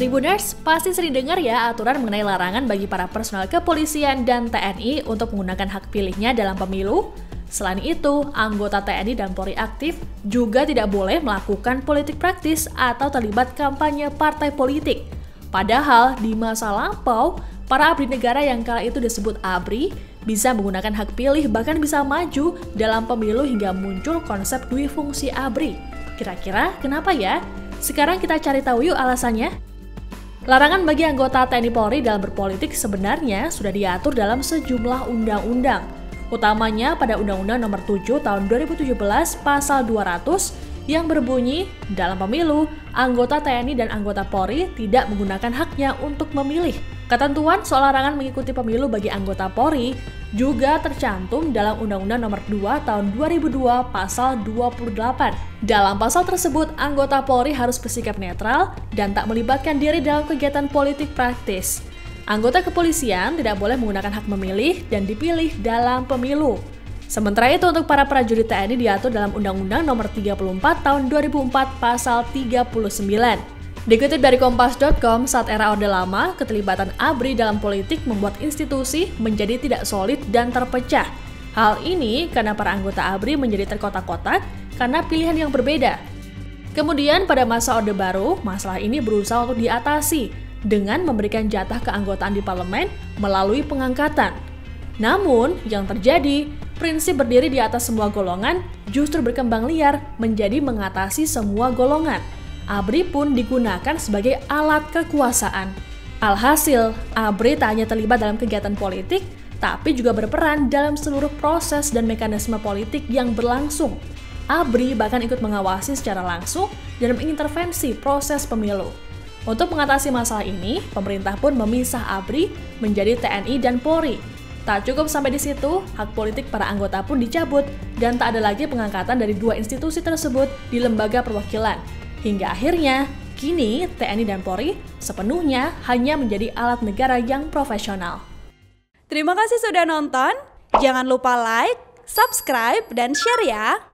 Tribuners, pasti sering dengar ya aturan mengenai larangan bagi para personel kepolisian dan TNI untuk menggunakan hak pilihnya dalam pemilu. Selain itu, anggota TNI dan Polri aktif juga tidak boleh melakukan politik praktis atau terlibat kampanye partai politik. Padahal di masa lampau, para abdi negara yang kala itu disebut ABRI bisa menggunakan hak pilih bahkan bisa maju dalam pemilu hingga muncul konsep dui fungsi ABRI. Kira-kira kenapa ya? Sekarang kita cari tahu yuk alasannya. Larangan bagi anggota TNI Polri dalam berpolitik sebenarnya sudah diatur dalam sejumlah undang-undang. Utamanya pada Undang-Undang Nomor 7 Tahun 2017 Pasal 200 yang berbunyi, dalam pemilu, anggota TNI dan anggota Polri tidak menggunakan haknya untuk memilih. Ketentuan soal larangan mengikuti pemilu bagi anggota Polri juga tercantum dalam Undang-Undang Nomor 2 Tahun 2002 Pasal 28. Dalam pasal tersebut, anggota Polri harus bersikap netral dan tak melibatkan diri dalam kegiatan politik praktis. Anggota kepolisian tidak boleh menggunakan hak memilih dan dipilih dalam pemilu. Sementara itu untuk para prajurit TNI diatur dalam Undang-Undang Nomor 34 Tahun 2004 Pasal 39. Dikutip dari Kompas.com, saat era Orde Lama, keterlibatan ABRI dalam politik membuat institusi menjadi tidak solid dan terpecah. Hal ini karena para anggota ABRI menjadi terkotak-kotak karena pilihan yang berbeda. Kemudian pada masa Orde Baru, masalah ini berusaha untuk diatasi dengan memberikan jatah keanggotaan di parlemen melalui pengangkatan. Namun, yang terjadi, prinsip berdiri di atas semua golongan justru berkembang liar menjadi mengatasi semua golongan. ABRI pun digunakan sebagai alat kekuasaan. Alhasil, ABRI tak hanya terlibat dalam kegiatan politik, tapi juga berperan dalam seluruh proses dan mekanisme politik yang berlangsung. ABRI bahkan ikut mengawasi secara langsung dan mengintervensi proses pemilu. Untuk mengatasi masalah ini, pemerintah pun memisah ABRI menjadi TNI dan Polri. Tak cukup sampai di situ, hak politik para anggota pun dicabut dan tak ada lagi pengangkatan dari dua institusi tersebut di lembaga perwakilan. Hingga akhirnya, kini TNI dan Polri sepenuhnya hanya menjadi alat negara yang profesional. Terima kasih sudah nonton. Jangan lupa like, subscribe, dan share ya.